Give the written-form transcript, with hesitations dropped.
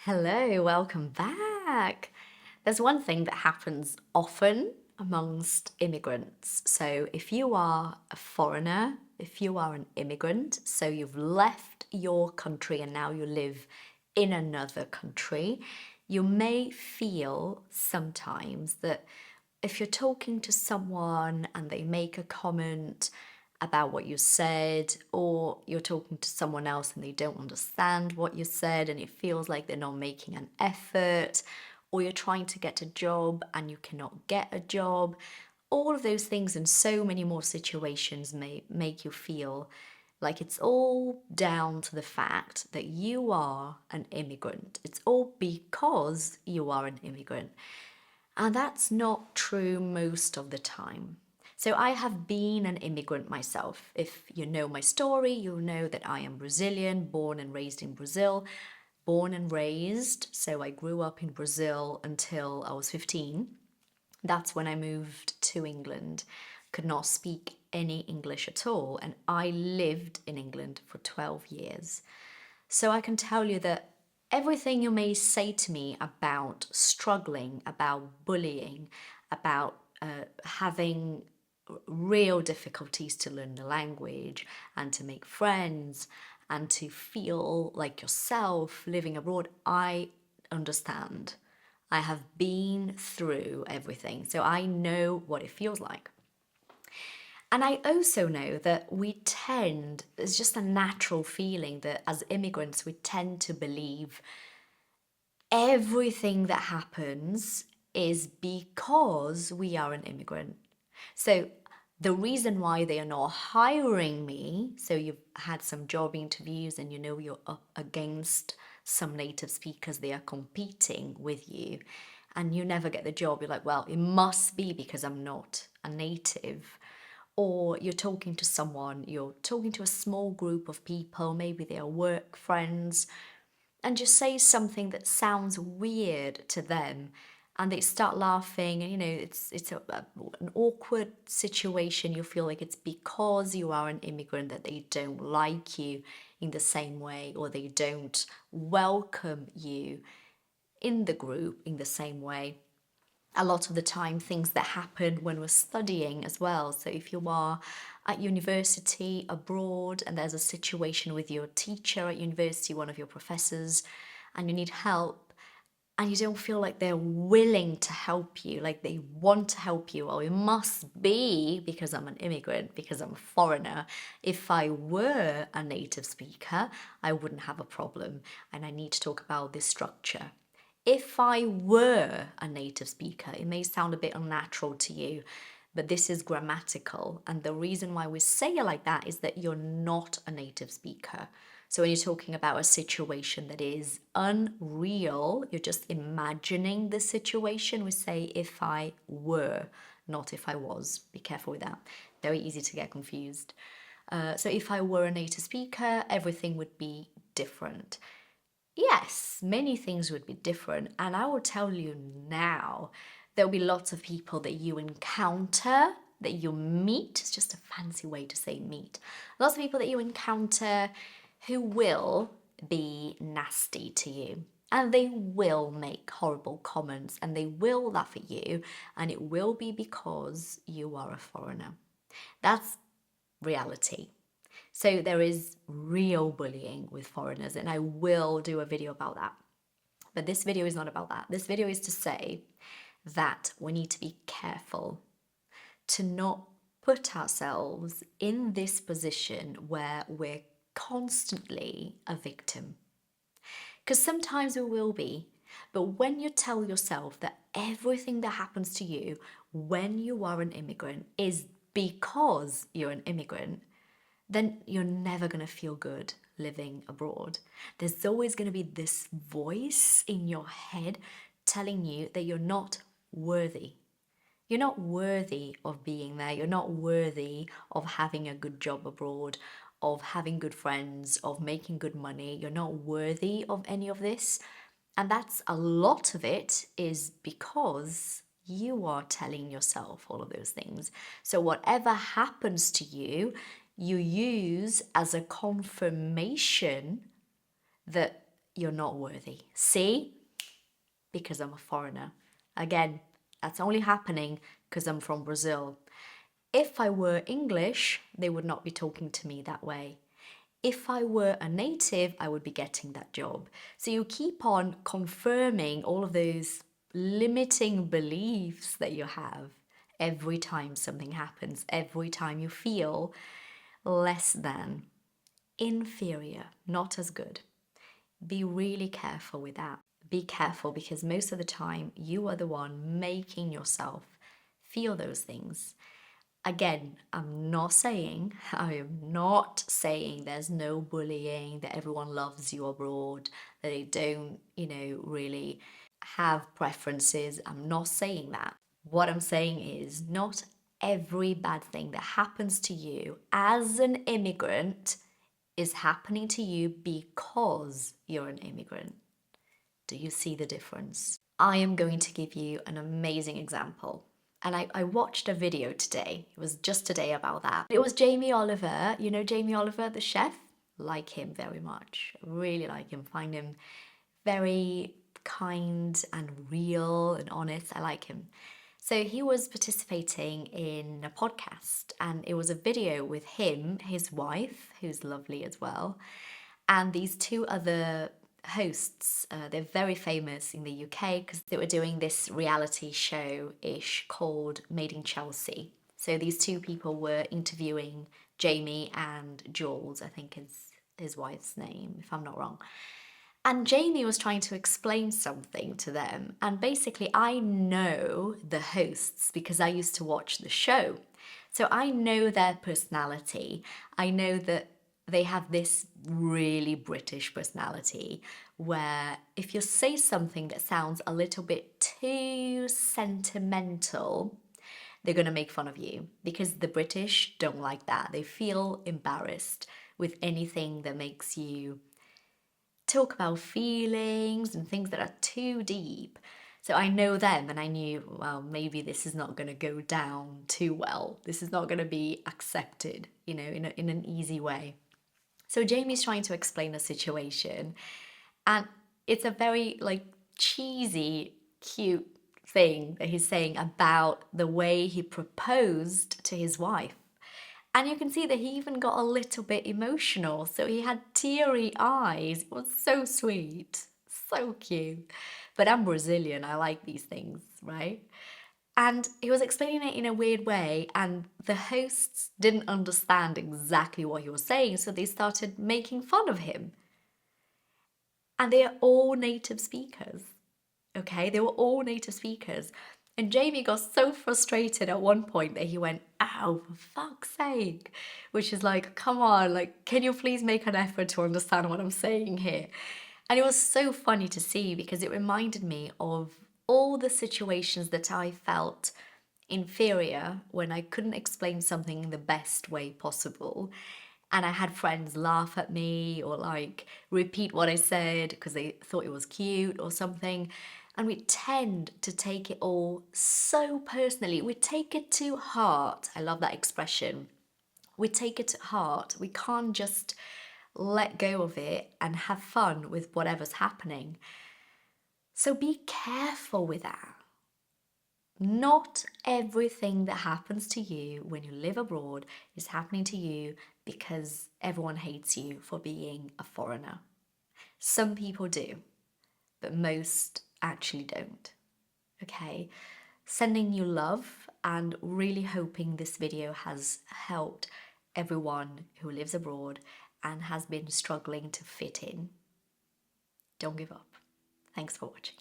Hello, welcome back. There's one thing that happens often amongst immigrants. So, if you are a foreigner, if you are an immigrant, so you've left your country and now you live in another country, you may feel sometimes that if you're talking to someone and they make a comment about what you said, or you're talking to someone else and they don't understand what you said and it feels like they're not making an effort, or you're trying to get a job and you cannot get a job, all of those things and so many more situations may make you feel like it's all down to the fact that you are an immigrant. It's all because you are an immigrant. And that's not true most of the time. So I have been an immigrant myself. If you know my story, you'll know that I am Brazilian, born and raised in Brazil. Born and raised, so I grew up in Brazil until I was 15. That's when I moved to England. Could not speak any English at all, and I lived in England for 12 years. So I can tell you that everything you may say to me about struggling, about bullying, about having real difficulties to learn the language and to make friends and to feel like yourself living abroad, I understand. I have been through everything, so I know what it feels like. And I also know that it's just a natural feeling that as immigrants, we tend to believe everything that happens is because we are an immigrant. So the reason why they are not hiring me, so you've had some job interviews and you know you're up against some native speakers, they are competing with you, and you never get the job, you're like, well, it must be because I'm not a native. Or you're talking to someone, you're talking to a small group of people, maybe they are work friends, and just say something that sounds weird to them and they start laughing, and an awkward situation. You feel like it's because you are an immigrant that they don't like you in the same way, or they don't welcome you in the group in the same way. A lot of the time, things that happen when we're studying as well. So if you are at university abroad and there's a situation with your teacher at university, one of your professors, and you need help, and you don't feel like they're willing to help you, like they want to help you, or it must be because I'm an immigrant, because I'm a foreigner. If I were a native speaker, I wouldn't have a problem, and I need to talk about this structure. If I were a native speaker, it may sound a bit unnatural to you, but this is grammatical. And the reason why we say it like that is that you're not a native speaker. So when you're talking about a situation that is unreal, you're just imagining the situation, we say if I were, not if I was. Be careful with that. Very easy to get confused. So if I were a native speaker, everything would be different. Yes, many things would be different. And I will tell you now, there'll be lots of people that you encounter, that you meet. It's just a fancy way to say meet. Lots of people that you encounter who will be nasty to you. And they will make horrible comments and they will laugh at you. And it will be because you are a foreigner. That's reality. So there is real bullying with foreigners, and I will do a video about that. But this video is not about that. This video is to say that we need to be careful to not put ourselves in this position where we're constantly a victim. Because sometimes we will be, but when you tell yourself that everything that happens to you when you are an immigrant is because you're an immigrant, then you're never going to feel good living abroad. There's always going to be this voice in your head telling you that you're not worthy. You're not worthy of being there. You're not worthy of having a good job abroad, of having good friends, of making good money. You're not worthy of any of this. And that's a lot of it is because you are telling yourself all of those things. So whatever happens to you, you use as a confirmation that you're not worthy. See? Because I'm a foreigner. Again, that's only happening because I'm from Brazil. If I were English, they would not be talking to me that way. If I were a native, I would be getting that job. So you keep on confirming all of those limiting beliefs that you have every time something happens, every time you feel less than, inferior, not as good. Be really careful with that. Be careful because most of the time you are the one making yourself feel those things. Again, I am not saying there's no bullying, that everyone loves you abroad, that they don't, really have preferences. I'm not saying that. What I'm saying is not every bad thing that happens to you as an immigrant is happening to you because you're an immigrant. Do you see the difference? I am going to give you an amazing example. And I watched a video today. It was just today about that. It was Jamie Oliver. You know Jamie Oliver, the chef? Like him very much. Really like him. Find him very kind and real and honest. I like him. So he was participating in a podcast, and it was a video with him, his wife, who's lovely as well, and these two other hosts. They're very famous in the UK because they were doing this reality show-ish called Made in Chelsea. So these two people were interviewing Jamie and Jules, I think is his wife's name, if I'm not wrong. And Jamie was trying to explain something to them. And basically, I know the hosts because I used to watch the show. So I know their personality. I know that they have this really British personality where if you say something that sounds a little bit too sentimental, they're going to make fun of you because the British don't like that. They feel embarrassed with anything that makes you talk about feelings and things that are too deep. So I know them and I knew, well, maybe this is not going to go down too well. This is not going to be accepted, in an easy way. So Jamie's trying to explain a situation, and it's a very cheesy, cute thing that he's saying about the way he proposed to his wife. And you can see that he even got a little bit emotional. So he had teary eyes. It was so sweet, so cute. But I'm Brazilian, I like these things, right? And he was explaining it in a weird way, and the hosts didn't understand exactly what he was saying, so they started making fun of him. And they are all native speakers, okay? They were all native speakers. And Jamie got so frustrated at one point that he went, "Ow, for fuck's sake," which is like, come on, can you please make an effort to understand what I'm saying here? And it was so funny to see because it reminded me of all the situations that I felt inferior when I couldn't explain something in the best way possible. And I had friends laugh at me or repeat what I said because they thought it was cute or something. And we tend to take it all so personally. We take it to heart. I love that expression. We take it to heart. We can't just let go of it and have fun with whatever's happening. So be careful with that. Not everything that happens to you when you live abroad is happening to you because everyone hates you for being a foreigner. Some people do, but most actually don't. Okay? Sending you love and really hoping this video has helped everyone who lives abroad and has been struggling to fit in. Don't give up. Thanks for watching.